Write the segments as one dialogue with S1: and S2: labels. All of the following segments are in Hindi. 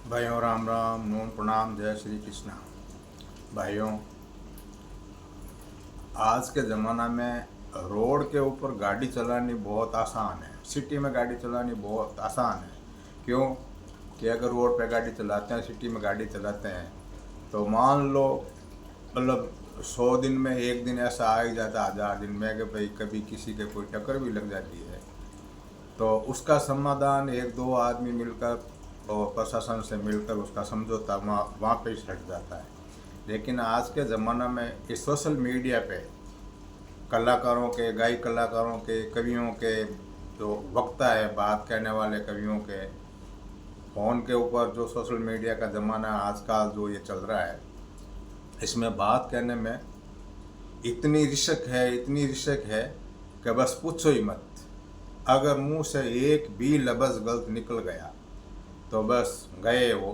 S1: भाइयों राम राम नमो प्रणाम जय श्री कृष्णा। भाइयों, आज के ज़माना में रोड के ऊपर गाड़ी चलानी बहुत आसान है। सिटी में गाड़ी चलानी बहुत आसान है। क्यों कि अगर रोड पे गाड़ी चलाते हैं, सिटी में गाड़ी चलाते हैं, तो मान लो मतलब 100 दिन में एक दिन ऐसा आ ही जाता है, 1000 दिन में, कि भाई कभी किसी के कोई टक्कर भी लग जाती है। तो उसका समाधान एक दो आदमी मिलकर और प्रशासन से मिलकर उसका समझौता वहाँ पे ही हट जाता है। लेकिन आज के ज़माना में इस सोशल मीडिया पे कलाकारों के, गायक कलाकारों के, कवियों के, जो वक्ता है, बात कहने वाले कवियों के, फ़ोन के ऊपर जो सोशल मीडिया का ज़माना आजकल जो ये चल रहा है, इसमें बात कहने में इतनी रिशक है कि बस पूछो ही मत। अगर मुंह से एक भी लफ्ज़ गलत निकल गया तो बस गए वो।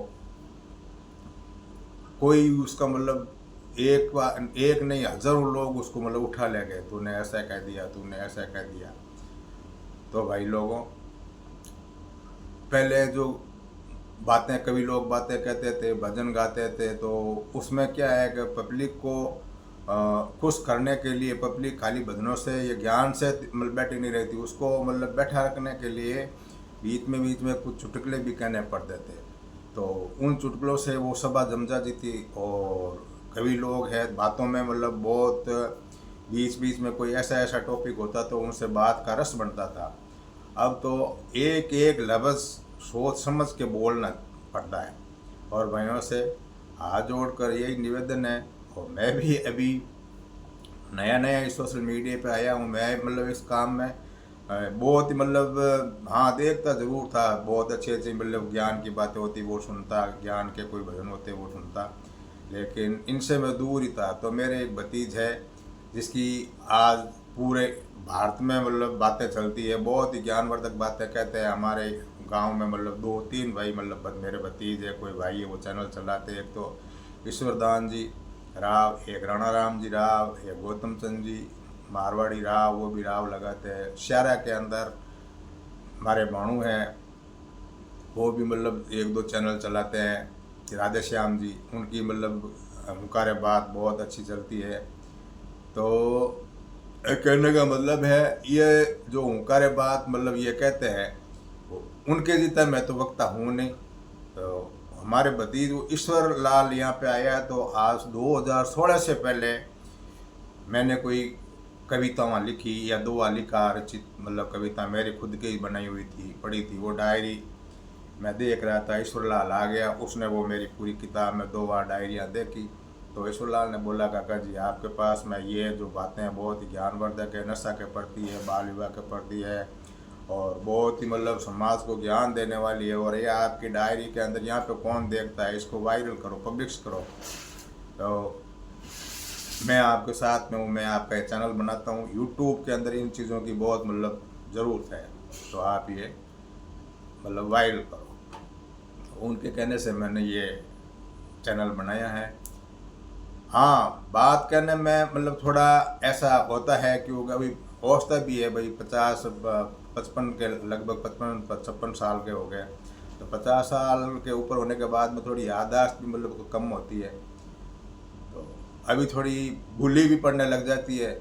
S1: कोई उसका मतलब एक नहीं, हजारों लोग उसको मतलब उठा ले गए, तूने ऐसा कह दिया, तूने ऐसा कह दिया। तो भाई लोगों, पहले जो बातें, कभी लोग बातें कहते थे, भजन गाते थे, तो उसमें क्या है कि पब्लिक को खुश करने के लिए पब्लिक खाली भजनों से या ज्ञान से मतलब बैठी नहीं रहती, उसको मतलब बैठा रखने के लिए बीच में कुछ चुटकुले भी कहने पड़ते थे। तो उन चुटकुलों से वो सभा जम जाती थी। और कभी लोग हैं बातों में मतलब बहुत बीच में कोई ऐसा ऐसा टॉपिक होता तो उनसे बात का रस बनता था। अब तो एक एक लफ्ज़ सोच समझ के बोलना पड़ता है। और भाइयों से हाथ जोड़कर यही निवेदन है, और मैं भी अभी नया नया इस सोशल मीडिया पे आया हूँ। मैं मतलब इस काम में बहुत ही मतलब हाँ, देखता ज़रूर था, बहुत अच्छी अच्छी मतलब ज्ञान की बातें होती वो सुनता, ज्ञान के कोई भजन होते वो सुनता, लेकिन इनसे मैं दूर ही था। तो मेरे एक भतीज है जिसकी आज पूरे भारत में मतलब बातें चलती है, बहुत ही ज्ञानवर्धक बातें कहते हैं। हमारे गांव में मतलब 2-3 भाई, मतलब मेरे भतीज है, कोई भाई है, वो चैनल चलाते हैं। एक तो ईश्वरदान जी राव, एक राणा राम जी राव, एक गौतम चंद जी मारवाड़ी राव, वो भी राव लगाते हैं। शायरा के अंदर हमारे भाणु हैं, वो भी मतलब एक दो चैनल चलाते हैं। राधे श्याम जी, उनकी मतलब हुंकारे बात बहुत अच्छी चलती है। तो कहने का मतलब है, ये जो हुंकारे बात मतलब ये कहते हैं, उनके जितना मैं तो वक्ता हूँ नहीं। तो हमारे भतीज ईश्वर लाल यहाँ पे आया, तो आज 2016 से पहले मैंने कोई कविता वहाँ लिखी या दो वहाँ लिखा, रचित मतलब कविता मेरी खुद की ही बनाई हुई थी, पढ़ी थी। वो डायरी मैं देख रहा था, ईश्वरलाल आ गया, उसने वो मेरी पूरी किताब में 2 बार डायरियाँ देखी। तो ईश्वरलाल ने बोला, काका जी आपके पास में ये जो बातें हैं बहुत ही ज्ञानवर्धक है, नशा के प्रति है, बाल विवाह के प्रति है, और बहुत ही मतलब समाज को ज्ञान देने वाली है, और ये आपकी डायरी के अंदर यहाँ पे कौन देखता है, इसको वायरल करो, पब्लिश करो। तो मैं आपके साथ में हूँ, मैं आपका एक चैनल बनाता हूँ यूट्यूब के अंदर, इन चीज़ों की बहुत मतलब ज़रूरत है, तो आप ये मतलब वायरल करो। उनके कहने से मैंने ये चैनल बनाया है। हाँ, बात करने में मतलब थोड़ा ऐसा होता है क्योंकि अभी पहुँचता भी है भाई 50-55 के लगभग 55-56 साल के हो गए। तो 50 साल के ऊपर होने के बाद में थोड़ी याददाश्त भी मतलब कम होती है, तो अभी थोड़ी भूली भी पड़ने लग जाती है।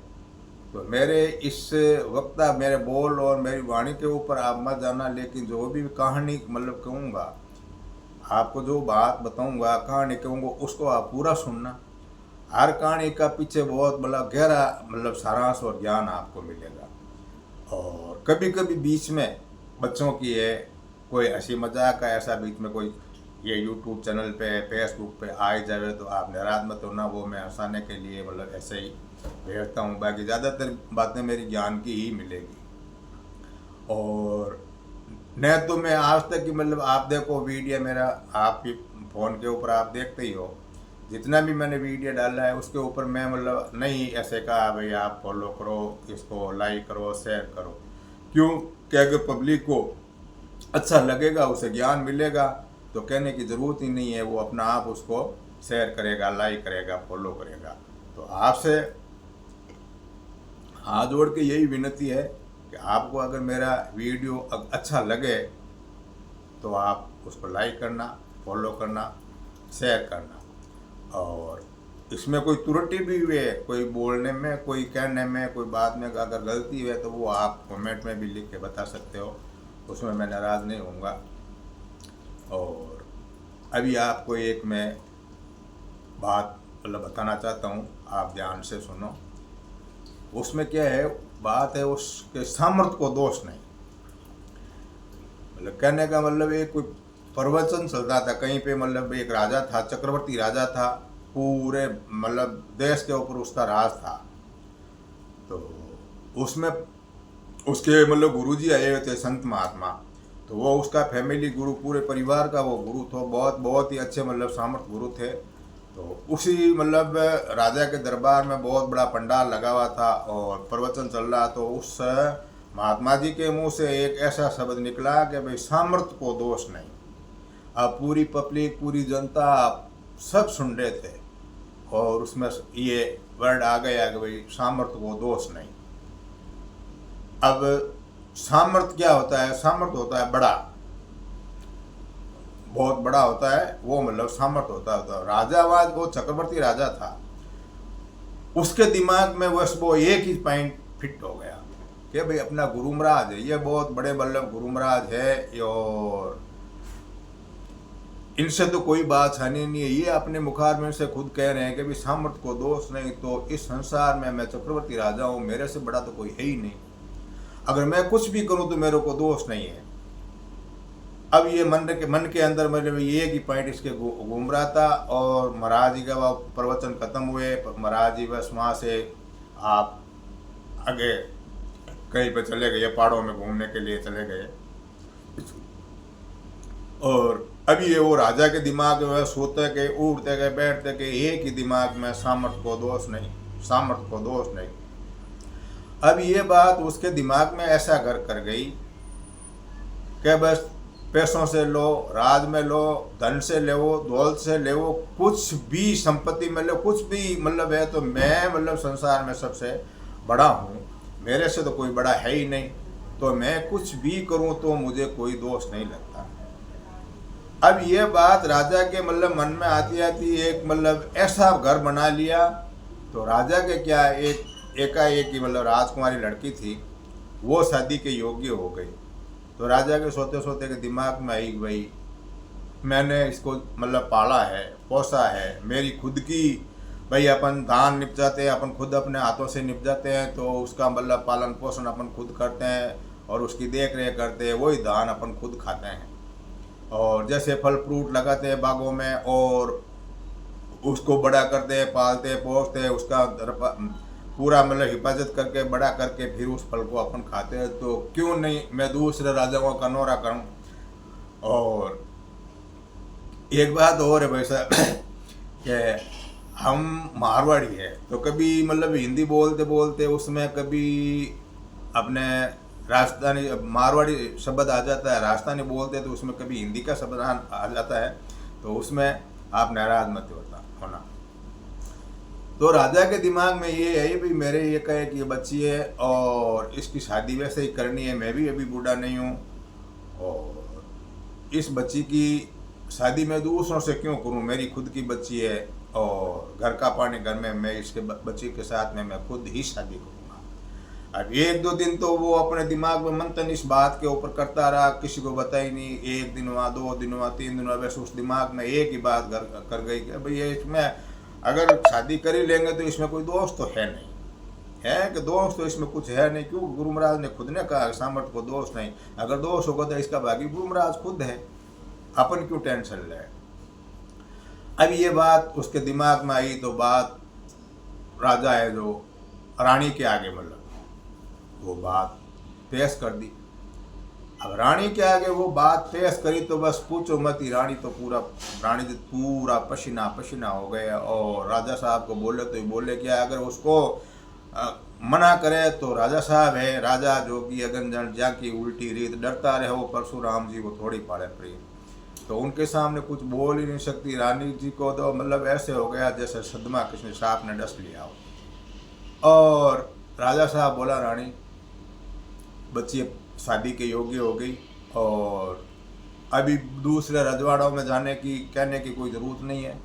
S1: तो मेरे इस वक्ता मेरे बोल और मेरी वाणी के ऊपर आप मत जाना, लेकिन जो भी कहानी मतलब कहूँगा, आपको जो बात बताऊँगा, कहानी कहूँगा, उसको आप पूरा सुनना। हर कहानी का पीछे बहुत बड़ा गहरा मतलब सारांश और ज्ञान आपको मिलेगा। और कभी कभी बीच में बच्चों की है, कोई हंसी मजाक का ऐसा बीच में कोई ये यूट्यूब चैनल पे, फेसबुक पे आ ही जाए तो आप नाराज मत होना, वो मैं हंसाने के लिए मतलब ऐसे ही भेजता हूँ। बाकी ज़्यादातर बातें मेरी ज्ञान की ही मिलेगी। और न तो मैं आज तक की मतलब आप देखो वीडियो मेरा, आपकी फ़ोन के ऊपर आप देखते ही हो, जितना भी मैंने वीडियो डाला है उसके ऊपर मैं मतलब नहीं ऐसे कहा भाई आप फॉलो करो, इसको लाइक करो, शेयर करो। क्यों कि अगर पब्लिक को अच्छा लगेगा, उसे ज्ञान मिलेगा, तो कहने की ज़रूरत ही नहीं है, वो अपना आप उसको शेयर करेगा, लाइक करेगा, फॉलो करेगा। तो आपसे हाथ जोड़ के यही विनती है कि आपको अगर मेरा वीडियो अच्छा लगे तो आप उसको लाइक करना, फॉलो करना, शेयर करना। और इसमें कोई त्रुटि भी हुई है, कोई बोलने में, कोई कहने में, कोई बात में अगर गलती है तो वो आप कमेंट में भी लिख के बता सकते हो, उसमें मैं नाराज़ नहीं होऊंगा। और अभी आपको एक मैं बात मतलब बताना चाहता हूँ, आप ध्यान से सुनो। उसमें क्या है, बात है उसके सामर्थ्य को दोष नहीं। मतलब कहने का मतलब एक कोई प्रवचन चलता था कहीं पे, मतलब एक राजा था, चक्रवर्ती राजा था, पूरे मतलब देश के ऊपर उसका राज था। तो उसमें उसके मतलब गुरुजी आए हुए थे, संत महात्मा। तो वो उसका फैमिली गुरु, पूरे परिवार का वो गुरु था, बहुत बहुत ही अच्छे मतलब सामर्थ गुरु थे। तो उसी मतलब राजा के दरबार में बहुत बड़ा पंडाल लगा हुआ था और प्रवचन चल रहा। तो उस महात्मा जी के मुंह से एक ऐसा शब्द निकला कि भाई सामर्थ्य को दोष नहीं। अब पूरी पब्लिक, पूरी जनता सब सुन रहे थे और उसमें ये वर्ड आ गया कि भाई सामर्थ्य को दोष नहीं। अब सामर्थ्य क्या होता है? सामर्थ्य होता है बड़ा, बहुत बड़ा होता है वो, मतलब सामर्थ्य होता है। राजावाद, वो चक्रवर्ती राजा था, उसके दिमाग में बस वो एक ही पॉइंट फिट हो गया कि भाई अपना गुरु महाराज है, ये बहुत बड़े बल्लभ गुरु महाराज है और इनसे तो कोई बात छानी नहीं है। ये अपने मुखार में से खुद कह रहे हैं कि भाई सामर्थ्य को दोष नहीं। तो इस संसार में मैं चक्रवर्ती राजा हूँ, मेरे से बड़ा तो कोई है ही नहीं। अगर मैं कुछ भी करूँ तो मेरे को दोष नहीं है। अब ये मन के अंदर मतलब ये एक ही पॉइंट इसके घूम रहा था। और महाराज जी का वह प्रवचन खत्म हुए, महाराज जी बस वहाँ से आप आगे कहीं पे चले गए, पहाड़ों में घूमने के लिए चले गए। और अभी ये वो राजा के दिमाग में सोते के, उठते के, बैठते के, एक ही दिमाग में सामर्थ्य को दोष नहीं, सामर्थ्य को दोष नहीं। अब ये बात उसके दिमाग में ऐसा घर कर गई कि बस पैसों से लो, राज में लो, धन से ले, दौलत से ले, कुछ भी संपत्ति में लो, कुछ भी मतलब है तो मैं मतलब संसार में सबसे बड़ा हूँ, मेरे से तो कोई बड़ा है ही नहीं। तो मैं कुछ भी करूँ तो मुझे कोई दोष नहीं लगता। अब ये बात राजा के मतलब मन में आती आती एक मतलब ऐसा घर बना लिया। तो राजा के क्या, एकाएक ही मतलब राजकुमारी लड़की थी, वो शादी के योग्य हो गई। तो राजा के सोते सोते के दिमाग में आई, भाई मैंने इसको मतलब पाला है, पोसा है, मेरी खुद की, भाई अपन धान निपजाते हैं, अपन खुद अपने हाथों से निपजाते हैं, तो उसका मतलब पालन पोषण अपन खुद करते हैं और उसकी देख रेख करते हैं, वही धान अपन खुद खाते हैं। और जैसे फल फ्रूट लगाते हैं बागों में और उसको बड़ा करते हैं, पालते हैं, पोसते हैं, उसका पूरा मतलब हिफाजत करके बड़ा करके फिर उस फल को अपन खाते हैं। तो क्यों नहीं मैं दूसरे राजाओं का नौरा करूं। और एक बात और है भाई साहब कि हम मारवाड़ी है, तो कभी मतलब हिंदी बोलते बोलते उसमें कभी अपने राजस्थानी मारवाड़ी शब्द आ जाता है, राजस्थानी बोलते तो उसमें कभी हिंदी का शब्द आ जाता है। तो उसमें आप नाराज मत होना। तो राजा के दिमाग में ये है, भाई मेरे ये कहे कि ये बच्ची है और इसकी शादी वैसे ही करनी है, मैं भी अभी बूढ़ा नहीं हूँ और इस बच्ची की शादी मैं दूसरों से क्यों करूँ, मेरी खुद की बच्ची है और घर का पानी घर में, मैं इसके बच्ची के साथ में मैं खुद ही शादी करूँगा। अब एक दो दिन तो वो अपने दिमाग में मंथन इस बात के ऊपर करता रहा, किसी को बता ही नहीं। एक दिन हुआ, 2 दिन हुआ, 3 दिन हुआ, वैसे उस दिमाग में एक ही बात कर गई कि भाई ये इसमें अगर शादी कर ही लेंगे तो इसमें कोई दोष तो है नहीं, है कि दोष तो इसमें कुछ है नहीं। क्यों? गुरु महाराज ने खुद ने कहा सामर्थ्य को दोष नहीं। अगर दोष होगा तो इसका भागी गुरु महाराज खुद है, अपन क्यों टेंशन ले। अब ये बात उसके दिमाग में आई तो बात राजा है जो रानी के आगे मतलब वो बात पेश कर दी। अब रानी के आगे वो बात पेश करी तो बस पूछो मत ही, रानी जी पूरा पसीना पसीना हो गया। और राजा साहब को बोले तो बोले क्या, अगर उसको मना करे तो राजा साहब है, राजा जो कि अगन जन जा की उल्टी रीत, डरता रहे वो परशुराम जी वो थोड़ी पाड़े प्रिय। तो उनके सामने कुछ बोल ही नहीं सकती। रानी जी को तो मतलब ऐसे हो गया जैसे सदमा किसी सांप ने डस लिया हो। और राजा साहब बोला, रानी बच्ची शादी के योग्य हो गई और अभी दूसरे रजवाड़ों में जाने की कहने की कोई ज़रूरत नहीं है।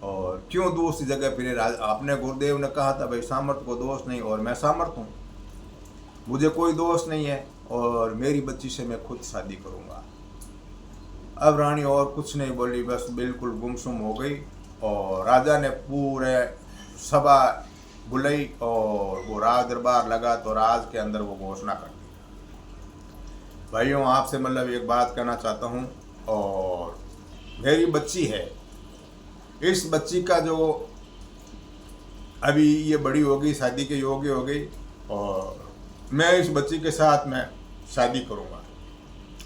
S1: और क्यों दूसरी जगह फिरे? अपने गुरुदेव ने कहा था भाई सामर्थ्य को दोष नहीं, और मैं सामर्थ हूँ, मुझे कोई दोष नहीं है, और मेरी बच्ची से मैं खुद शादी करूँगा। अब रानी और कुछ नहीं बोली, बस बिल्कुल गुमसुम हो गई। और राजा ने पूरे सभा बुलाई और वो राज दरबार लगा, तो राज के अंदर वो घोषणा कर दी। भाइयों, आपसे मतलब एक बात कहना चाहता हूँ, और मेरी बच्ची है, इस बच्ची का जो अभी ये बड़ी हो गई, शादी के योग्य हो गई, और मैं इस बच्ची के साथ में शादी करूँगा।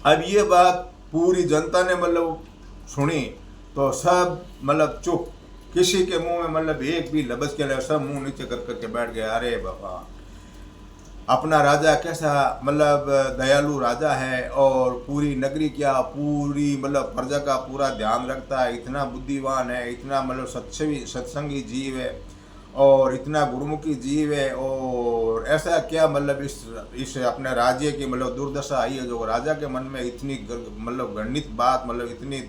S1: अब ये बात पूरी जनता ने मतलब सुनी, तो सब मतलब चुप, किसी के मुंह में मतलब एक भी लफ्ज़ के लिए सब मुंह नीचे कर करके बैठ गए। अरे बाबा, अपना राजा कैसा मतलब दयालु राजा है, और पूरी नगरी क्या, पूरी मतलब प्रजा का पूरा ध्यान रखता है, इतना बुद्धिमान है, इतना मतलब सत्संगी जीव है, और इतना गुरुमुखी जीव है। और ऐसा क्या मतलब इस अपने राज्य की मतलब दुर्दशा आई है, जो राजा के मन में इतनी मतलब गणित बात, मतलब इतनी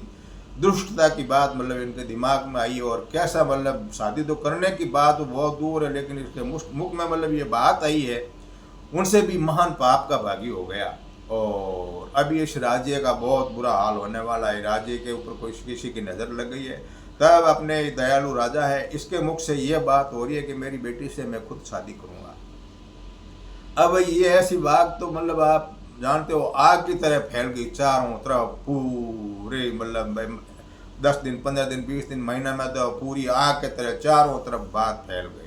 S1: दुष्टता की बात मतलब इनके दिमाग में आई। और कैसा मतलब शादी तो करने की बात बहुत दूर है, लेकिन इसके मुख में मतलब ये बात आई है, उनसे भी महान पाप का भागी हो गया। और अभी इस राज्य का बहुत बुरा हाल होने वाला है, राज्य के ऊपर कोई किसी की नज़र लग गई है। तब अपने दयालु राजा है, इसके मुख से ये बात हो रही है कि मेरी बेटी से मैं खुद शादी करूँगा। अब ये ऐसी बात तो मतलब आप जानते हो, आग की तरह फैल गई चारों तरफ, पूरे मतलब 10 दिन 15 दिन 20 दिन महीना में तो पूरी आग की तरह चारों तरफ बात फैल गई।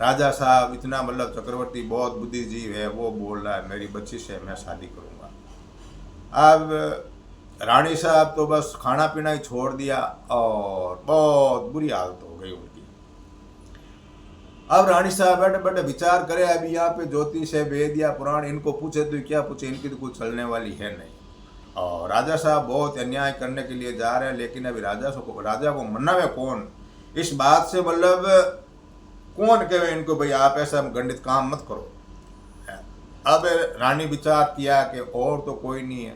S1: राजा साहब इतना मतलब चक्रवर्ती बहुत बुद्धिजीव है, वो बोल रहा है मेरी बच्ची से मैं शादी करूँगा। अब रानी साहब तो बस खाना पीना ही छोड़ दिया, और बहुत बुरी हालत हो गई उनकी। अब रानी साहब बैठे बैठे विचार करे, अभी यहाँ पे ज्योतिष है, वेद या पुराण, इनको पूछे तो क्या पूछे, इनकी तो कुछ चलने वाली है नहीं। और राजा साहब बहुत अन्याय करने के लिए जा रहे हैं, लेकिन अभी राजा को मनावे कौन? इस बात से मतलब कौन कहे इनको भाई आप ऐसा गंडित काम मत करो। अब रानी विचार किया कि और तो कोई नहीं है,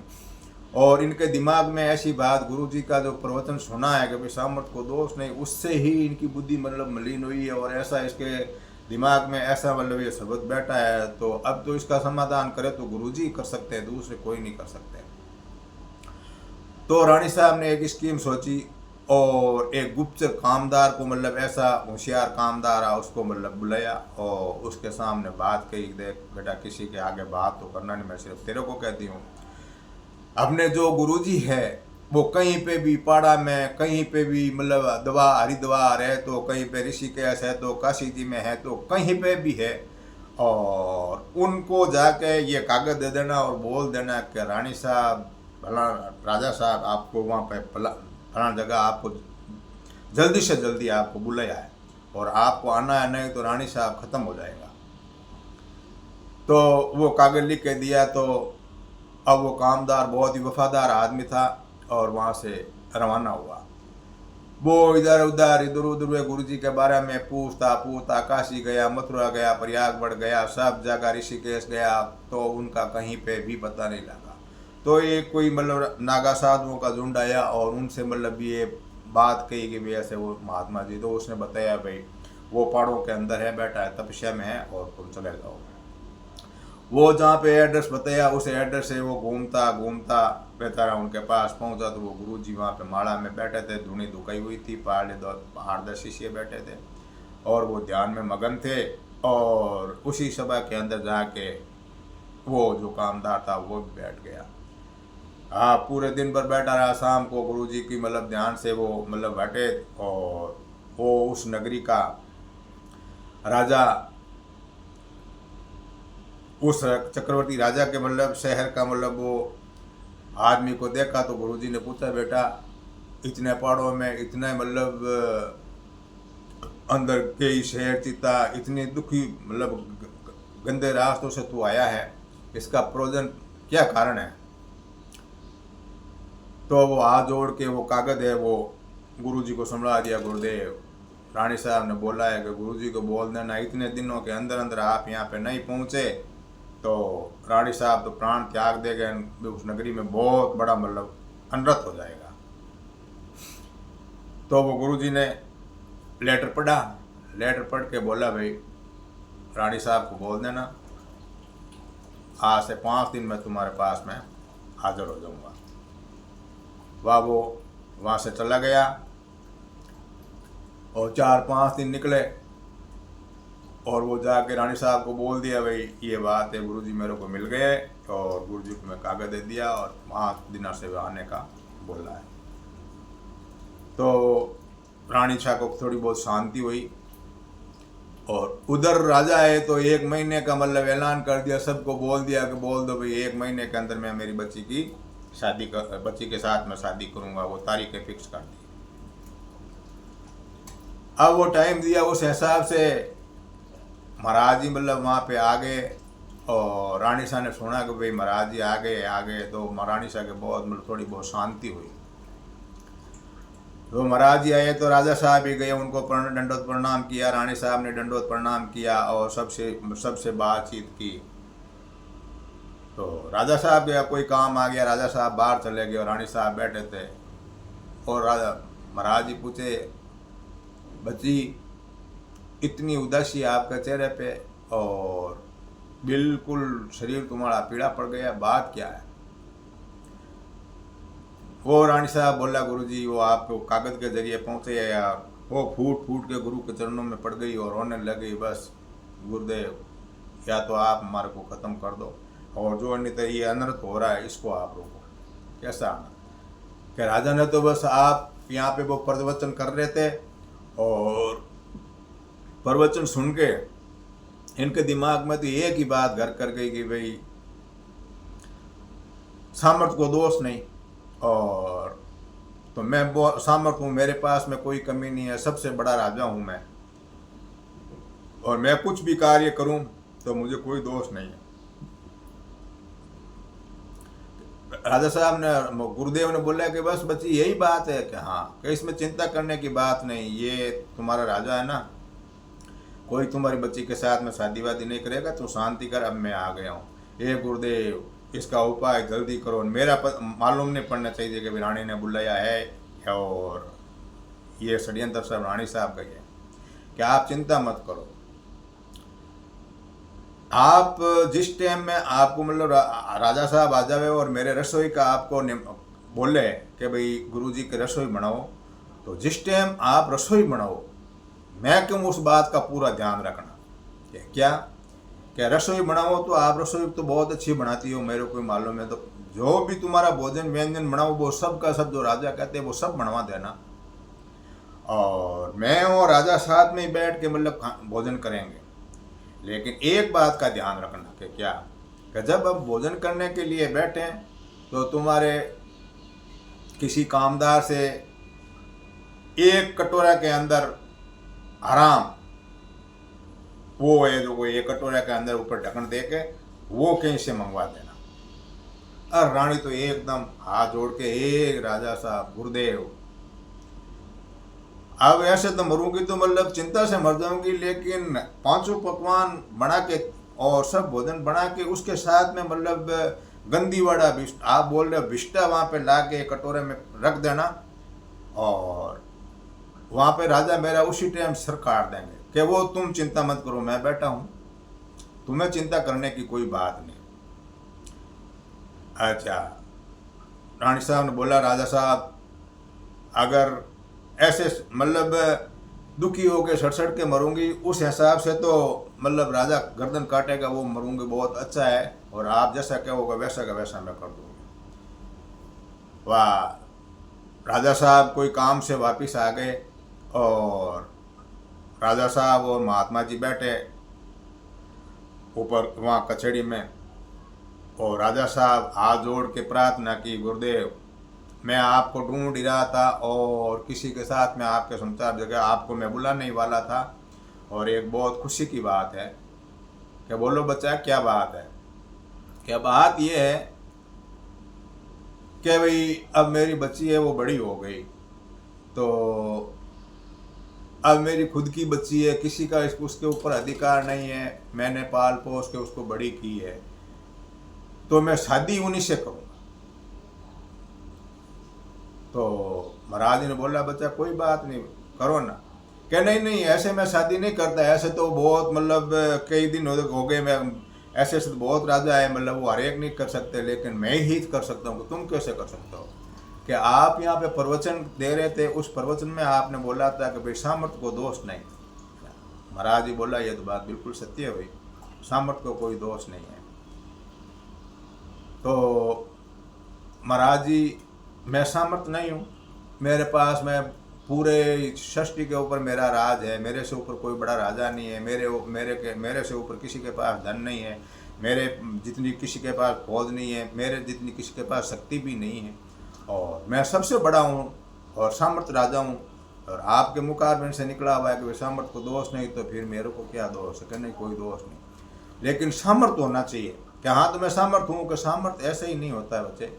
S1: और इनके दिमाग में ऐसी बात गुरुजी का जो प्रवचन सुना है कि भाई सामर्थ्य को दोष नहीं, उससे ही इनकी बुद्धि मतलब मलिन हुई है, और ऐसा इसके दिमाग में ऐसा मतलब ये शब्द बैठा है। तो अब तो इसका समाधान करे तो गुरुजी कर सकते हैं, दूसरे कोई नहीं कर सकते। तो रानी साहब ने एक स्कीम सोची, और एक गुप्तचर कामदार को मतलब ऐसा होशियार कामदार है उसको मतलब बुलाया, और उसके सामने बात कही, देख बेटा किसी के आगे बात तो करना नहीं, मैं सिर्फ तेरे को कहती हूँ, अपने जो गुरुजी है वो कहीं पे भी पाड़ा में, कहीं पे भी मतलब हरिद्वार है, तो कहीं पे ऋषिकेश है, तो काशी जी में है, तो कहीं पे भी है, और उनको जाके ये कागज दे देना और बोल देना कि रानी साहब भला राजा साहब आपको वहाँ पे फलाना जगह आपको जल्दी से जल्दी आपको बुलाया है, और आपको आना है, नहीं तो रानी साहब ख़त्म हो जाएगा। तो वो कागज लिख के दिया। तो अब वो कामदार बहुत ही वफादार आदमी था, और वहाँ से रवाना हुआ। वो इधर उधर गुरुजी के बारे में पूछता काशी गया, मथुरा गया, प्रयागढ़ गया, सब जगह ऋषिकेश गया, तो उनका कहीं पे भी पता नहीं लगा। तो एक कोई मतलब नागा साधुओं का झुंड आया, और उनसे मतलब ये बात कही कि भाई ऐसे वो महात्मा जी, तो उसने बताया भाई वो पहाड़ों के अंदर है, बैठा है, तपस्या में है, और तुम चले जाओ। वो जहाँ पे एड्रेस बताया उस एड्रेस से वो घूमता घूमता बेचारा उनके पास पहुँचा। तो वो गुरुजी वहाँ पे माड़ा में बैठे थे, धुनी धुकाई हुई थी, पहाड़ शिष्य बैठे थे, और वो ध्यान में मगन थे। और उसी सभा के अंदर जाके वो जो कामदार था वो भी बैठ गया। हाँ, पूरे दिन भर बैठा रहा। शाम को गुरुजी की मतलब ध्यान से वो मतलब बैठे, और वो उस नगरी का राजा, उस चक्रवर्ती राजा के मतलब शहर का मतलब वो आदमी को देखा। तो गुरुजी ने पूछा बेटा इतने पहाड़ों में इतने मतलब अंदर के शहर चिता इतनी दुखी मतलब गंदे रास्तों से तू आया है, इसका प्रयोजन क्या कारण है? तो वो हाथ जोड़ के वो कागज है वो गुरुजी को संभला दिया। गुरुदेव रानी साहब ने बोला है कि गुरुजी को बोल देना इतने दिनों के अंदर अंदर आप यहाँ पे नहीं पहुँचे तो रानी साहब तो प्राण त्याग दे गए, उस नगरी में बहुत बड़ा मतलब अनर्थ हो जाएगा। तो वो गुरुजी ने लेटर पढ़ा, लेटर पढ़ के बोला भाई रानी साहब को बोल देना आज से 5 दिन में तुम्हारे पास में हाजिर हो जाऊंगा। वो वहाँ से चला गया और 4-5 दिन निकले और वो जाके रानी साहब को बोल दिया भाई ये बात है, गुरुजी मेरे को मिल गए और गुरुजी को मैं कागज दे दिया और 5 दिनों से आने का बोला है। तो रानी शाह को थोड़ी बहुत शांति हुई और उधर राजा है तो 1 महीने का मतलब ऐलान कर दिया, सबको बोल दिया कि बोल दो भाई 1 महीने के अंदर मैं मेरी बच्ची की शादी कर, बच्ची के साथ मैं शादी करूंगा। वो तारीखें फिक्स कर दी। अब वो टाइम दिया, उस हिसाब से महाराज जी मतलब वहाँ पे आ गए और रानी शाह ने सुना कि भाई महाराज जी आ गए तो रानी शाह के बहुत मतलब थोड़ी बहुत शांति हुई। तो महाराज जी आए तो राजा साहब भी गए, उनको दंडोत प्रणाम किया, रानी साहब ने दंडोत प्रणाम किया और सबसे बातचीत की। तो राजा साहब का कोई काम आ गया, राजा साहब बाहर चले गए और रानी साहब बैठे थे और राजा महाराज जी पूछे बच्ची इतनी उदासी आपके चेहरे पे और बिल्कुल शरीर तुम्हारा पीड़ा पड़ गया, बात क्या है? वो रानी साहब बोला गुरुजी वो आपको कागज के जरिए पहुंचे या वो फूट फूट के गुरु के चरणों में पड़ गई और रोने लगी, बस गुरुदेव या तो आप हमारे को ख़त्म कर दो और जो नहीं तो ये अनर्थ हो रहा है इसको आप रोको। कैसा अनर्थ? कि राजा ने तो बस आप यहाँ पे वो प्रवचन कर रहे थे और प्रवचन सुन के इनके दिमाग में तो एक ही बात घर कर गई कि भाई सामर्थ्य को दोष नहीं और तो मैं वो सामर्थ्य हूँ, मेरे पास में कोई कमी नहीं है, सबसे बड़ा राजा हूँ मैं और मैं कुछ भी कार्य करूँ तो मुझे कोई दोष नहीं है। राजा साहब ने गुरुदेव ने बोला कि बस बच्ची यही बात है कि हाँ कि इसमें चिंता करने की बात नहीं, ये तुम्हारा राजा है ना, कोई तुम्हारी बच्ची के साथ में शादी वादी नहीं करेगा, तो शांति कर, अब मैं आ गया हूँ। ये गुरुदेव इसका उपाय जल्दी करो, मेरा मालूम नहीं पड़ना चाहिए कि रानी ने बुलाया है और ये षड्यंत्र सब रानी साहब का है कि आप चिंता मत करो। आप जिस टाइम में आपको मतलब राजा साहब आ जावे और मेरे रसोई का आपको बोले कि भाई गुरुजी की रसोई बनाओ, तो जिस टाइम आप रसोई बनाओ मैं क्यों उस बात का पूरा ध्यान रखना क्या रसोई बनाओ तो आप रसोई तो बहुत अच्छी बनाती हो, मेरे को मालूम है, तो जो भी तुम्हारा भोजन व्यंजन बनाओ वो सब का सब जो राजा कहते हैं वो सब बनवा देना और मैं और राजा साथ में ही बैठ के मतलब भोजन करेंगे। लेकिन एक बात का ध्यान रखना कि क्या कि जब हम भोजन करने के लिए बैठें तो तुम्हारे किसी कामदार से 1 कटोरा के अंदर आराम वो है जो कोई 1 कटोरा के अंदर ऊपर ढक्कन दे के वो कहीं से मंगवा देना। और रानी तो एकदम हाथ जोड़ के एक राजा साहब गुरुदेव अब ऐसे तो मरूंगी तो मतलब चिंता से मर जाऊंगी, लेकिन 5 पकवान बना के और सब भोजन बना के उसके साथ में मतलब गंदी वाला आप बोल रहे हो बिस्टा वहाँ पे ला के कटोरे में रख देना और वहाँ पे राजा मेरा उसी टाइम सिर काट देंगे कि वो तुम चिंता मत करो, मैं बैठा हूँ, तुम्हें चिंता करने की कोई बात नहीं। अच्छा, रानी साहब ने बोला राजा साहब अगर ऐसे मतलब दुखी होकर सड़सड़ के मरूंगी उस हिसाब से तो मतलब राजा गर्दन काटेगा वो मरूंगी, बहुत अच्छा है और आप जैसा कहोगे वैसा का वैसा मैं कर दूंगी। वाह, राजा साहब कोई काम से वापस आ गए और राजा साहब और महात्मा जी बैठे ऊपर वहाँ कचहरी में और राजा साहब हाथ जोड़ के प्रार्थना की, गुरुदेव मैं आपको ढूंढ ही रहा था और किसी के साथ में आपके समाचार जगह आपको मैं बुलाने ही वाला था और एक बहुत खुशी की बात है। क्या बोलो बच्चा, क्या बात है? क्या बात ये है कि भाई अब मेरी बच्ची है वो बड़ी हो गई तो अब मेरी खुद की बच्ची है, किसी का उसके ऊपर अधिकार नहीं है, मैंने पाल पोस के उसको बड़ी की है, तो मैं शादी उन्हीं से करूँगा। तो महाराज ने बोला बच्चा कोई बात नहीं, करो ना। क्या नहीं नहीं, ऐसे मैं शादी नहीं करता, ऐसे तो बहुत मतलब कई दिन हो गए, मैं ऐसे ऐसे तो बहुत राजा है, मतलब वो हर एक नहीं कर सकते, लेकिन मैं ही कर सकता हूँ। तुम कैसे कर सकते हो? कि आप यहाँ पे प्रवचन दे रहे थे, उस प्रवचन में आपने बोला था कि भाई सामर्थ्य को दोष नहीं। महाराज जी बोला ये तो बात बिल्कुल सत्य है भाई, सामर्थ्य को कोई दोष नहीं है। तो महाराज जी मैं सामर्थ्य नहीं हूँ, मेरे पास मैं पूरे सृष्टि के ऊपर मेरा राज है, मेरे से ऊपर कोई बड़ा राजा नहीं है, मेरे से ऊपर किसी के पास धन नहीं है, मेरे जितनी किसी के पास फौज नहीं है, मेरे जितनी किसी के पास शक्ति भी नहीं है, और मैं सबसे बड़ा हूँ और सामर्थ्य राजा हूँ। और आपके मुखारबिंद से निकला हुआ है कि सामर्थ्य को दोष नहीं, तो फिर मेरे को क्या दोष है? कि नहीं कोई दोष नहीं, लेकिन सामर्थ्य होना चाहिए। कि हाँ तो मैं सामर्थ्य हूँ, कि सामर्थ्य ऐसे ही नहीं होता है बच्चे,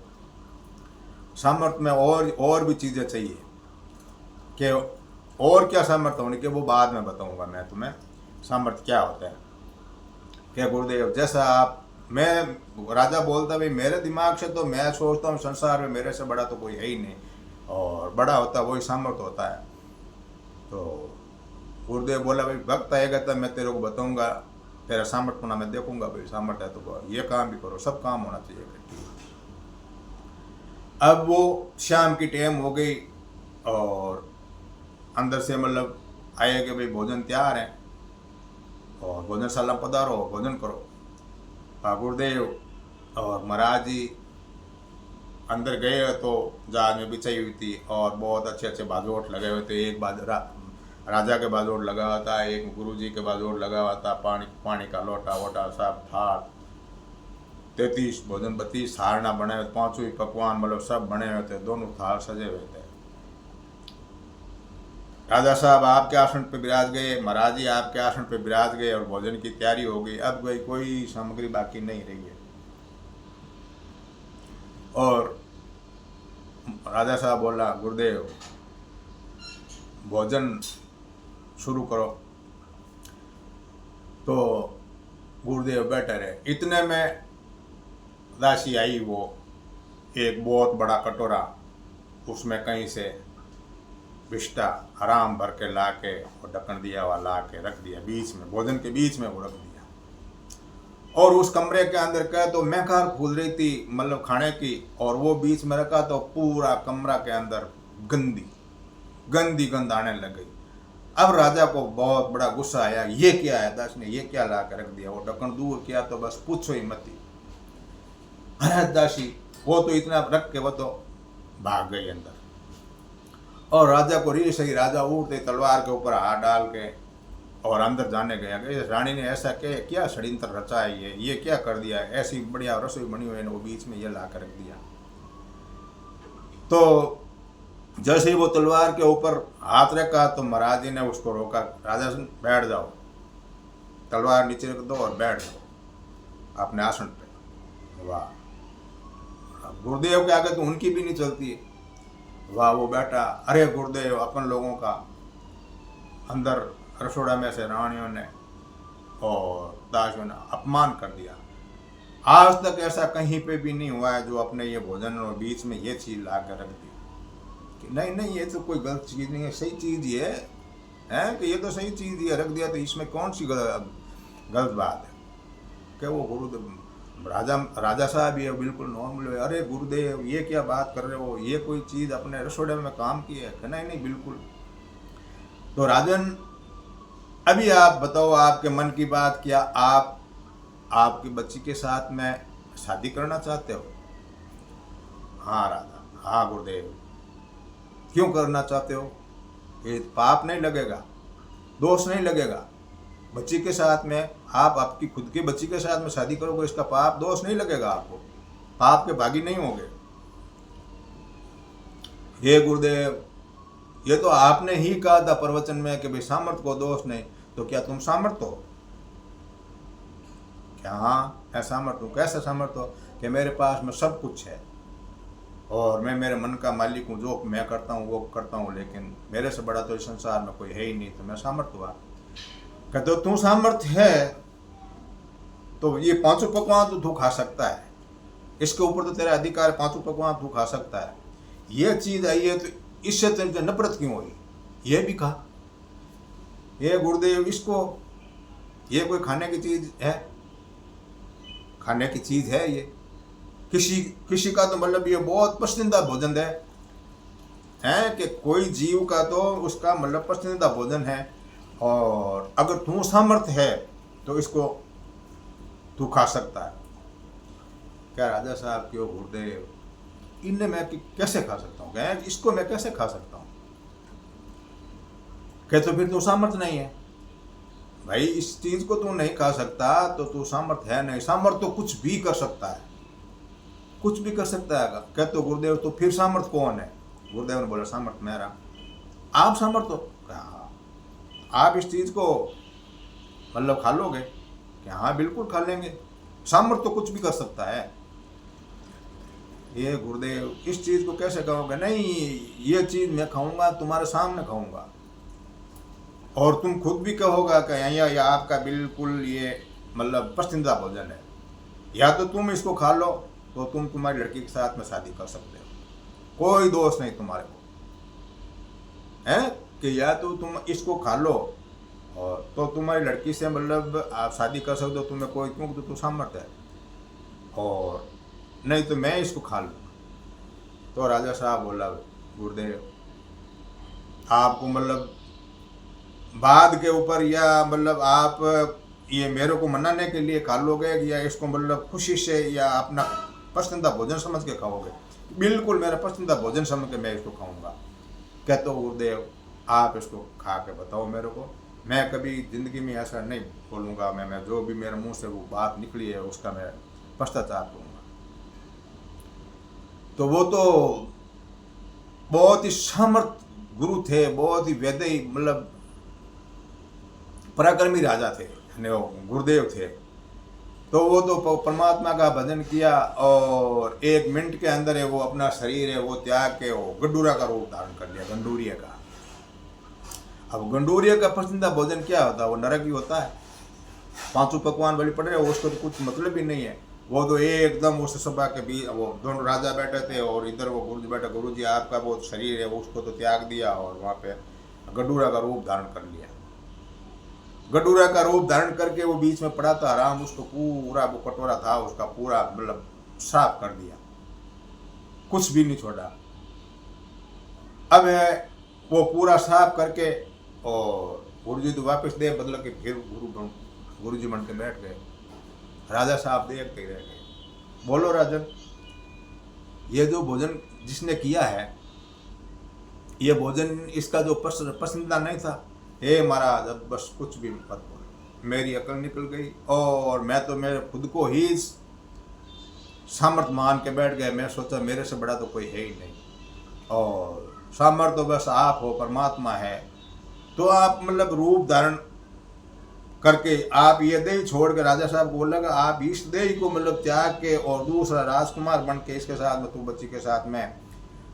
S1: सामर्थ्य में और भी चीज़ें चाहिए। कि और क्या सामर्थ्य होने के वो बाद में बताऊंगा मैं तुम्हें सामर्थ्य क्या होता है। क्या गुरुदेव जैसा आप, मैं राजा बोलता भाई मेरे दिमाग से तो मैं सोचता हूँ संसार में मेरे से बड़ा तो कोई है ही नहीं, और बड़ा होता वही सामर्थ्य होता है। तो गुरुदेव बोला भाई वक्त आएगा तब मैं तेरे को बताऊंगा, तेरा सामर्थ्य होना मैं देखूंगा, भाई सामर्थ्य है तो ये काम भी करो, सब काम होना चाहिए। अब वो शाम की टाइम हो गई और अंदर से मतलब आए कि भाई भोजन तैयार है और भोजनशाला पधारो, भोजन करो। गुरुदेव और महाराज जी अंदर गए तो जहाज में बिछाई हुई थी और बहुत अच्छे अच्छे बाजोट लगे हुए थे। एक राजा के बाजोट लगा हुआ था, एक गुरु जी के बाजोट लगा हुआ था, पानी का लोटा वोटा सब थाल, 33 भोजन 32 सारना बने हुए, 5 ही पकवान मतलब सब बने हुए थे, दोनों थाल सजे हुए थे। राजा साहब आपके आसन पे विराज गए, महाराज जी आपके आसन पे विराज गए और भोजन की तैयारी हो गई। अब कोई सामग्री बाकी नहीं रही है और राजा साहब बोला गुरुदेव भोजन शुरू करो। तो गुरुदेव बैठे रहे। इतने में दासी आई, वो एक बहुत बड़ा कटोरा, उसमें कहीं से बिस्टा आराम भर के ला के और ढक्कन दिया हुआ ला के रख दिया बीच में, भोजन के बीच में वो रख दिया। और उस कमरे के अंदर क्या तो महकार फूल रही थी मतलब खाने की, और वो बीच में रखा तो पूरा कमरा के अंदर गंदी गंध आने लग गई। अब राजा को बहुत बड़ा गुस्सा आया, ये क्या है दास ने, ये क्या ला के रख दिया। वो ढक्कन दूर किया तो बस पूछो ही मत। अरे दासी वो तो इतना रख के वो तो भाग गई अंदर। और राजा को री सही, राजा उठते तलवार के ऊपर हाथ डाल के और अंदर जाने गया कि रानी ने ऐसा क्या षड्यंत्र रचा है, ये क्या कर दिया है, ऐसी बढ़िया रसोई बनी हुई है वो बीच में ये ला कर रख दिया। तो जैसे ही वो तलवार के ऊपर हाथ रखा तो महाराज जी ने उसको रोका, राजा सुन बैठ जाओ, तलवार नीचे रख दो और बैठ जाओ अपने आसन पे। वाह, गुरुदेव के आगे तो उनकी भी नहीं चलती है। वाह, वो बैठा। अरे गुरुदेव अपन लोगों का अंदर रसोड़ा में से रानियों ने और दासियों ने अपमान कर दिया। आज तक ऐसा कहीं पे भी नहीं हुआ है जो अपने ये भोजन और बीच में ये चीज ला कर रख दी कि नहीं नहीं ये तो कोई गलत चीज नहीं है, सही चीज ही है कि ये तो सही चीज ही रख दिया, तो इसमें कौन सी गलत बात है। क्या वो गुरुदेव राजा साहब ये बिल्कुल नॉर्मल है। अरे गुरुदेव ये क्या बात कर रहे हो, ये कोई चीज अपने रसोड़े में काम की है? नहीं नहीं बिल्कुल। तो राजन अभी आप बताओ आपके मन की बात, क्या आप आपकी बच्ची के साथ में शादी करना चाहते हो? हाँ राजा, हाँ गुरुदेव। क्यों करना चाहते हो? ये पाप नहीं लगेगा, दोष नहीं लगेगा। बच्ची के साथ में आप आपकी खुद की बच्ची के साथ में शादी करोगे, इसका पाप दोष नहीं लगेगा, आपको पाप के भागी नहीं होंगे। हे गुरुदेव ये तो आपने ही कहा था प्रवचन में कि भाई सामर्थ्य को दोष नहीं, तो क्या तुम सामर्थ्य हो? क्या हाँ मैं सामर्थ्य हूँ। कैसा सामर्थ्य हो? कि मेरे पास में सब कुछ है, और मैं मेरे मन का मालिक हूँ, जो मैं करता हूँ वो करता हूँ, लेकिन मेरे से बड़ा तो इस संसार में कोई है ही नहीं, तो मैं सामर्थ्य हुआ। कहते तू सामर्थ्य है तो ये पांचों पकवान तो तू खा सकता है, इसके ऊपर तो तेरा अधिकार है, पांचों पकवान तू खा सकता है। ये चीज आई है तो इससे तेरे नफरत क्यों हुई? ये भी कहा, ये गुरुदेव इसको, ये कोई खाने की चीज है? खाने की चीज है ये? किसी किसी का तो मतलब ये बहुत पसंदीदा भोजन है कि कोई जीव का तो उसका मतलब पसंदीदा भोजन है, और अगर तू सामर्थ्य है तो इसको तू खा सकता है। क्या राजा साहब क्यों गुरुदेव, इन्हें मैं कैसे खा सकता हूँ? क्या इसको मैं कैसे खा सकता हूँ? क्या तो फिर तो सामर्थ्य नहीं है भाई, इस चीज को तू नहीं खा सकता तो तू सामर्थ्य है नहीं। सामर्थ्य तो कुछ भी कर सकता है, कुछ भी कर सकता है। क्या तो गुरुदेव तो फिर सामर्थ्य कौन है? गुरुदेव ने बोला सामर्थ्य मेरा। आप सामर्थ्य हो? कहा आप इस चीज को मतलब खा लोगे? कि हाँ बिल्कुल खा लेंगे, सामर्थ्य तो कुछ भी कर सकता है। ये गुरुदेव इस चीज को कैसे कहोगे? नहीं, ये चीज मैं खाऊंगा, तुम्हारे सामने खाऊंगा, और तुम खुद भी कहोगा कि या आपका बिल्कुल ये मतलब पसंदीदा भोजन है, या तो तुम इसको खा लो तो तुम तुम्हारी लड़की के साथ में शादी कर सकते हो, कोई दोष नहीं तुम्हारे को, है कि या तो तुम इसको खा लो और तो तुम्हारी लड़की से मतलब आप शादी कर सकते हो, तुम्हें कोई क्यों, तो तुम सामर्थ्य है, और नहीं तो मैं इसको खा लूँ। तो राजा साहब बोला गुरुदेव आपको मतलब बाद के ऊपर, या मतलब आप ये मेरे को मनाने के लिए खा लोगे, या इसको मतलब खुशी से या अपना पसंदीदा भोजन समझ के खाओगे? बिल्कुल मेरा पसंदीदा भोजन समझ के मैं इसको खाऊंगा। कहते हो गुरुदेव आप इसको खा के बताओ मेरे को, मैं कभी जिंदगी में ऐसा नहीं बोलूँगा, मैं जो भी मेरे मुंह से वो बात निकली है उसका मैं पश्चाताप करूँगा। तो वो तो बहुत ही समर्थ गुरु थे, बहुत ही वेदई मतलब पराक्रमी राजा थे, गुरुदेव थे। तो वो तो परमात्मा का भजन किया और 1 मिनट के अंदर है वो अपना शरीर है वो त्याग के वो गंडूरा का रूप धारण कर लिया, गंडूरिया का। अब गंडूरिया का पसंदीदा भोजन क्या होता है? वो नरक ही होता है, पांचों पकवान बलि पड़ रहे, उसको तो कुछ मतलब ही नहीं है। वो तो एकदम उस सभा के बीच वो दोनों राजा बैठे थे और इधर वो गुरु जी बैठे, गुरु जी आपका वो शरीर है उसको तो त्याग दिया और वहाँ पे गंडूरा का रूप धारण कर लिया। गंडूरा का रूप धारण करके वो बीच में पड़ा था, राम उसको पूरा वो कटोरा था उसका पूरा मतलब साफ कर दिया, कुछ भी नहीं छोड़ा। अब है वो पूरा साफ करके और गुरु जी तो वापस दे बदल के फिर गुरु जी बन के बैठ गए। राजा साहब देखते रह गए। बोलो राजन, ये जो भोजन जिसने किया है, ये भोजन इसका जो पसंदीदा नहीं था। हे महाराज अब बस कुछ भी मत बोलो, मेरी अकल निकल गई और मैं तो मेरे खुद को ही सामर्थ्य मान के बैठ गए। मैं सोचा मेरे से बड़ा तो कोई है ही नहीं, और सामर्थ्य तो बस आप हो, परमात्मा है। तो आप मतलब रूप धारण करके आप ये देह छोड़ के, राजा साहब बोला आप इस देह को मतलब त्याग के और दूसरा राजकुमार बन के इसके साथ में तू बच्ची के साथ में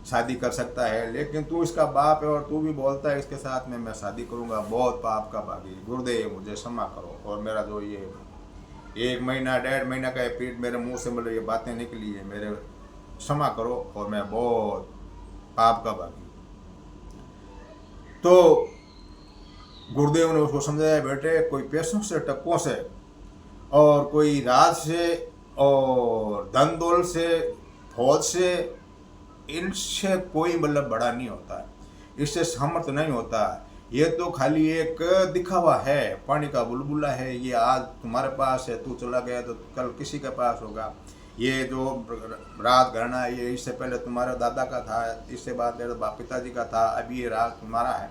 S1: शादी कर सकता है, लेकिन तू इसका बाप है और तू भी बोलता है इसके साथ में मैं शादी करूंगा, बहुत पाप का भागी। गुरुदेव मुझे क्षमा करो, और मेरा जो ये 1 महीना 1.5 महीना का पीठ मेरे मुंह से मतलब ये बातें निकली है, मेरे क्षमा करो और मैं बहुत पाप का भागी। तो गुरुदेव ने उसको समझाया बेटे कोई पैसों से टक्कों से और कोई राज से और धन दौलत से फौज से इनसे कोई मतलब बड़ा नहीं होता है, इससे सामर्थ्य नहीं होता। ये तो खाली एक दिखावा है, पानी का बुलबुला है। ये आज तुम्हारे पास है, तू चला गया तो कल किसी के पास होगा। ये जो राज घराना है ये इससे पहले तुम्हारे दादा का था, इससे बाद मेरे पिताजी का था, अभी ये राज तुम्हारा है।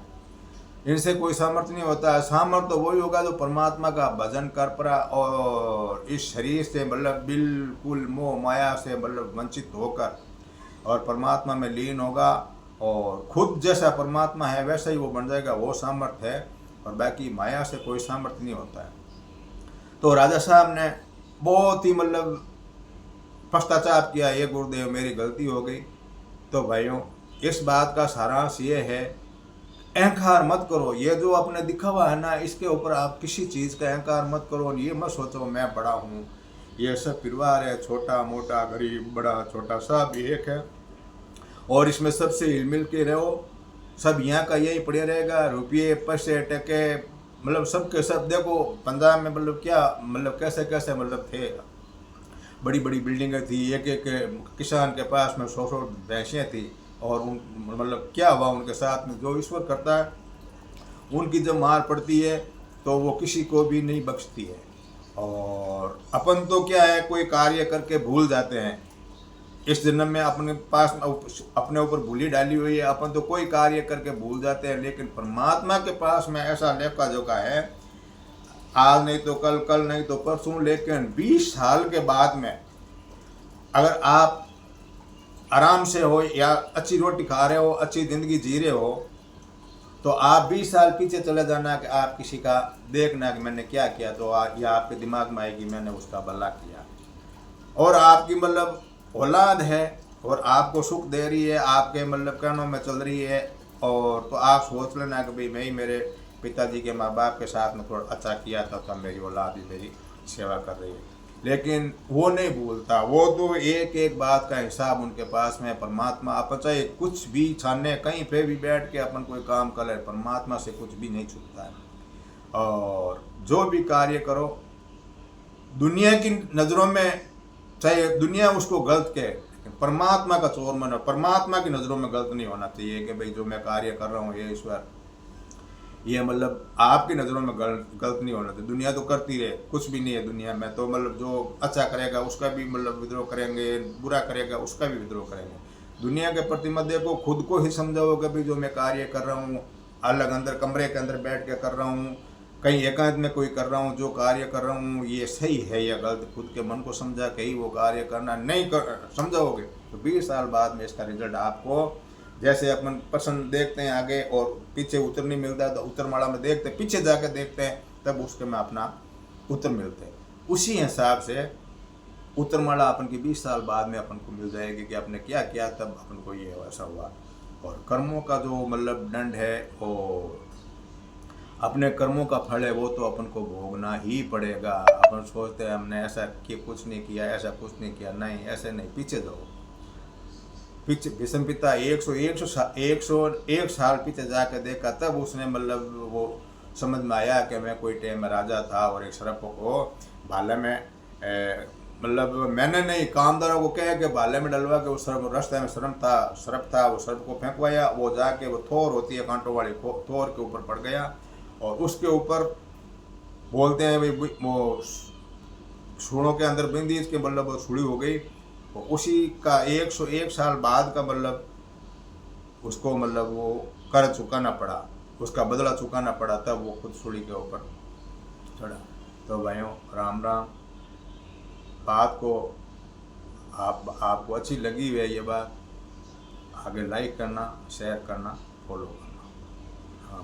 S1: इनसे कोई सामर्थ्य नहीं होता है। सामर्थ्य तो वही होगा जो परमात्मा का भजन कर पड़ा और इस शरीर से मतलब बिल्कुल मोह माया से मतलब वंचित होकर और परमात्मा में लीन होगा और खुद जैसा परमात्मा है वैसा ही वो बन जाएगा, वो सामर्थ्य है। और बाकी माया से कोई सामर्थ्य नहीं होता है। तो राजा साहब ने बहुत ही मतलब पश्चाताप किया, ये गुरुदेव मेरी गलती हो गई, तो भाइयों इस बात का सारांश ये है, अहंकार मत करो। ये जो आपने दिखावा है ना, इसके ऊपर आप किसी चीज़ का अहंकार मत करो। ये मत सोचो मैं बड़ा हूँ, ये सब परिवार है, छोटा मोटा गरीब बड़ा छोटा सब एक है, और इसमें सबसे हिल मिल के रहो। सब यहाँ का यही पड़े रहेगा, रुपये पैसे टके मतलब सबके सब। देखो पंजाब में मतलब क्या मतलब कैसे कैसे मतलब थे, बड़ी बड़ी बिल्डिंगें थी, एक एक किसान के पास में 100 भैंसें थी, और उन मतलब क्या हुआ उनके साथ में। जो ईश्वर करता है, उनकी जब मार पड़ती है तो वो किसी को भी नहीं बख्शती है। और अपन तो क्या है, कोई कार्य करके भूल जाते हैं। इस जन्म में अपने पास अपने ऊपर भूली डाली हुई है, अपन तो कोई कार्य करके भूल जाते हैं। लेकिन परमात्मा के पास में ऐसा लेखा जोखा है, आज नहीं तो कल, कल नहीं तो परसों, लेकिन 20 साल के बाद में अगर आप आराम से हो या अच्छी रोटी खा रहे हो, अच्छी ज़िंदगी जी रहे हो, तो आप 20 साल पीछे चले जाना कि आप किसी का देखना कि मैंने क्या किया, तो या आपके दिमाग में आएगी मैंने उसका भला किया। और आपकी मतलब औलाद है और आपको सुख दे रही है, आपके मतलब कहनों में चल रही है, और तो आप सोच लेना कि भाई मैं ही मेरे पिताजी के माँ बाप के साथ में थोड़ा अच्छा किया था, तब मेरी औलाद भी मेरी सेवा कर रही है। लेकिन वो नहीं भूलता, वो तो एक एक बात का हिसाब उनके पास में। परमात्मा अपन चाहे कुछ भी छाने कहीं पे भी बैठ के अपन कोई काम कर ले, परमात्मा से कुछ भी नहीं छूटता है। और जो भी कार्य करो, दुनिया की नज़रों में चाहे दुनिया उसको गलत कहे, परमात्मा का चोर मानो, परमात्मा की नज़रों में गलत नहीं होना चाहिए कि भाई जो मैं कार्य कर रहा हूँ ये ईश्वर, ये मतलब आपकी नज़रों में गलत नहीं होना चाहिए। दुनिया तो करती रहे, कुछ भी नहीं है दुनिया में तो। मतलब जो अच्छा करेगा उसका भी मतलब विद्रोह करेंगे, बुरा करेगा उसका भी विद्रोह करेंगे। दुनिया के प्रति मत देखो, खुद को ही समझाओ कि भाई जो मैं कार्य कर रहा हूँ, अलग अंदर कमरे के अंदर बैठ के कर रहा हूँ, कहीं एकांत में कोई कर रहा हूँ, जो कार्य कर रहा हूँ ये सही है या गलत, खुद के मन को समझा के ही वो कार्य करना। नहीं समझाओगे तो 20 साल बाद में इसका रिजल्ट आपको, जैसे अपन पसंद देखते हैं आगे और पीछे उत्तर नहीं मिलता, तो उत्तरमाला में देखते हैं, पीछे जाकर देखते हैं तब उसके में अपना उत्तर मिलते हैं। उसी हिसाब से उत्तरमाला अपन की 20 साल बाद में अपन को मिल जाएगी कि आपने क्या किया, तब अपन को ये ऐसा हुआ। और कर्मों का जो मतलब दंड है, और अपने कर्मों का फल है, वो तो अपन को भोगना ही पड़ेगा। अपन सोचते हैं हमने ऐसा कि कुछ नहीं किया, ऐसा कुछ नहीं किया, नहीं ऐसे नहीं, पीछे जाओ। पीछे भीष्म पिता 101 साल पीछे जाके देखा, तब उसने मतलब वो समझ में आया कि मैं कोई टाइम में राजा था और एक सर्प को भाले में मतलब मैंने नहीं, कामदारों को कह के भाले में डलवा के उस सर्प रास्ते में सर्प था, वो सर्प को फेंकवाया, वो जाके वो थोर होती है कांटों वाली, थोर के ऊपर पड़ गया, और उसके ऊपर बोलते हैं भाई वो सूढ़ों के अंदर बिंदी, इसके मतलब वो छुड़ी हो गई। उसी का 101 साल बाद का मतलब उसको मतलब वो कर चुकाना पड़ा, उसका बदला चुकाना पड़ा, तब वो खुद सूढ़ी के ऊपर चढ़ा। तो भाइयों राम राम। बात को आपको अच्छी लगी है ये बात, आगे लाइक करना, शेयर करना, फॉलो करना। हाँ।